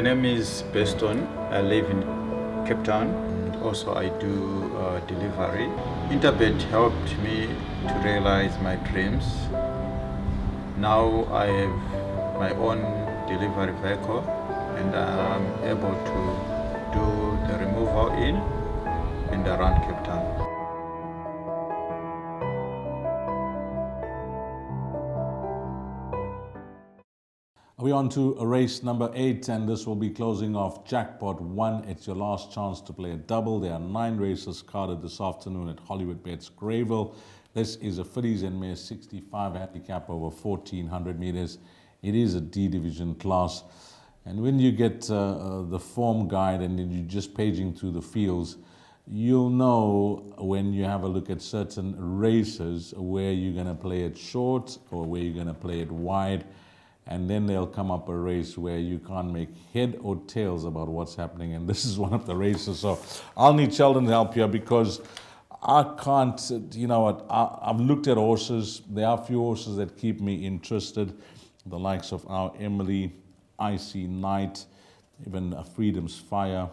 name is Beston. I live in Cape Town. Also, I do delivery. Interbet helped me to realize my dreams. Now I have my own delivery vehicle and I'm able to do the removal in and around Cape Town. We're on to race number 8, and this will be closing off Jackpot 1. It's your last chance to play a double. There are 9 races carded this afternoon at Hollywoodbets Greyville. This is a fillies and mares 65 handicap over 1,400 meters. It is a D division class. And when you get the form guide and then you're just paging through the fields, you'll know when you have a look at certain races where you're going to play it short or where you're going to play it wide. And then they'll come up a race where you can't make head or tails about what's happening. And this is one of the races. So I'll need Sheldon's help here because I can't, you know what, I've looked at horses. There are a few horses that keep me interested. The likes of our Emily, Icy Knight, even Freedom's Fire.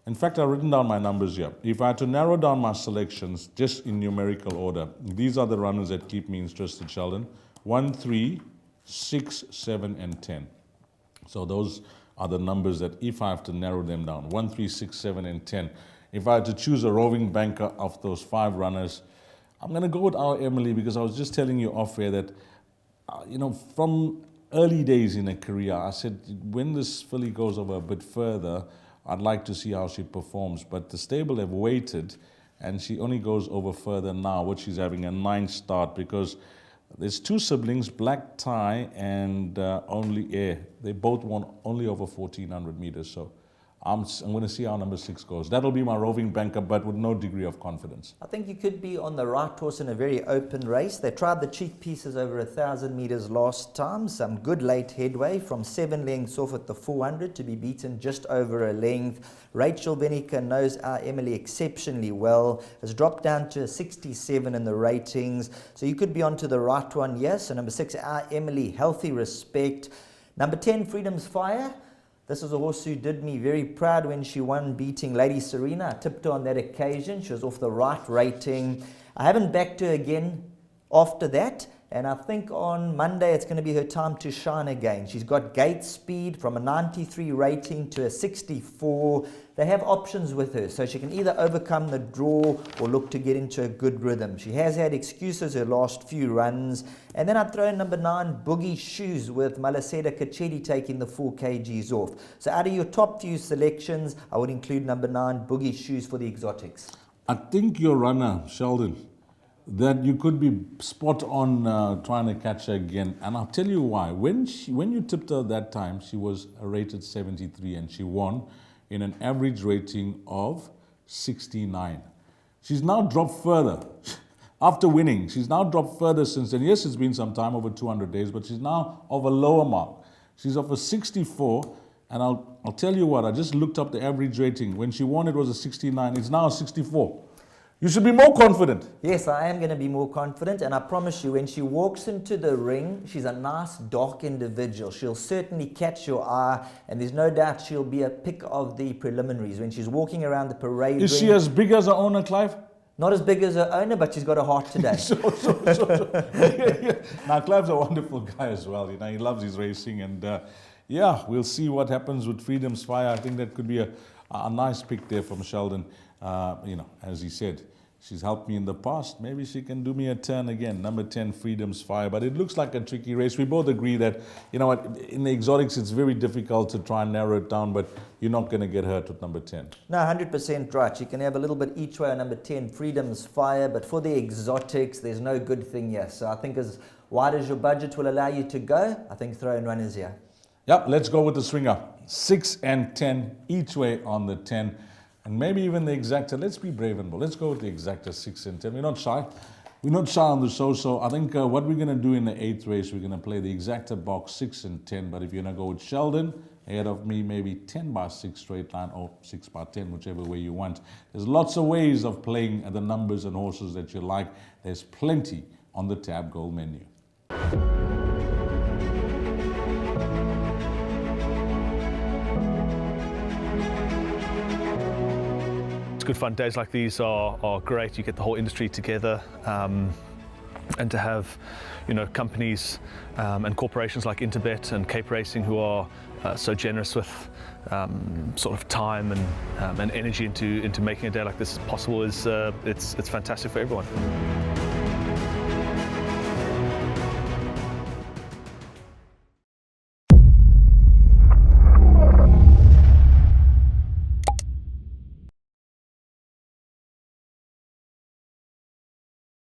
In fact, I've written down my numbers here. If I had to narrow down my selections just in numerical order, these are the runners that keep me interested, Sheldon. 1, 3, 6, 7, and 10. So those are the numbers that if I have to narrow them down, 1, 3, 6, 7, and 10. If I had to choose a roving banker of those 5 runners, I'm going to go with our Emily because I was just telling you off air that, from early days in her career, I said, when this filly goes over a bit further, I'd like to see how she performs. But the stable have waited, and she only goes over further now, which she's having a 9 start because there's 2 siblings, Black Tie and Only Air. They both won only over 1,400 meters. So I'm going to see how number 6 goes. That'll be my roving banker, but with no degree of confidence. I think you could be on the right horse in a very open race. They tried the cheek pieces over 1,000 meters last time. Some good late headway from 7 lengths off at the 400 to be beaten just over a length. Rachel Venica knows our Emily exceptionally well. Has dropped down to a 67 in the ratings. So you could be onto the right one, yes. So number 6, our Emily, Healthy Respect. Number 10, Freedom's Fire. This is a horse who did me very proud when she won, beating Lady Serena. I tipped her on that occasion. She was off the right rating. I haven't backed her again after that. And I think on Monday it's going to be her time to shine again. She's got gate speed from a 93 rating to a 64. They have options with her, so she can either overcome the draw or look to get into a good rhythm. She has had excuses her last few runs. And then I'd throw in number 9, Boogie Shoes, with Malaseda Kachetti taking the 4 kgs off. So out of your top few selections, I would include number 9, Boogie Shoes for the exotics. I think your runner, Sheldon, that you could be spot on trying to catch her again. And I'll tell you why. When you tipped her that time, she was rated 73 and she won in an average rating of 69. She's now dropped further. After winning, she's now dropped further since then. Yes, it's been some time, over 200 days, but she's now of a lower mark. She's of a 64, and I'll tell you what, I just looked up the average rating. When she won, it was a 69. It's now a 64. You should be more confident. Yes, I am going to be more confident, and I promise you, when she walks into the ring, she's a nice, dark individual. She'll certainly catch your eye, and there's no doubt she'll be a pick of the preliminaries. When she's walking around the parade ring... Is she as big as her owner, Clive? Not as big as her owner, but she's got a heart today. Sure. Now, Clive's a wonderful guy as well. He loves his racing, and we'll see what happens with Freedom's Fire. I think that could be a nice pick there from Sheldon. As he said, she's helped me in the past. Maybe she can do me a turn again. Number 10, Freedom's Fire. But it looks like a tricky race. We both agree that, in the exotics, it's very difficult to try and narrow it down, but you're not going to get hurt with number 10. No, 100% right. You can have a little bit each way on number 10, Freedom's Fire. But for the exotics, there's no good thing here. So I think as wide as your budget will allow you to go, I think throw in runners here. Yep, let's go with the swinger. 6 and 10 each way on the 10. And maybe even the exacta. Let's be brave and bold. Let's go with the exacta 6 and 10. We're not shy. We're not shy on the show. So I think what we're going to do in the 8th race, we're going to play the exacta box 6 and 10. But if you're going to go with Sheldon ahead of me, maybe 10 by 6 straight line or 6 by 10, whichever way you want. There's lots of ways of playing the numbers and horses that you like. There's plenty on the Tab Gold menu. good fun. Days like these are great. You get the whole industry together. And to have, companies and corporations like Interbet and Cape Racing who are so generous with sort of time and energy into making a day like this possible is it's fantastic for everyone.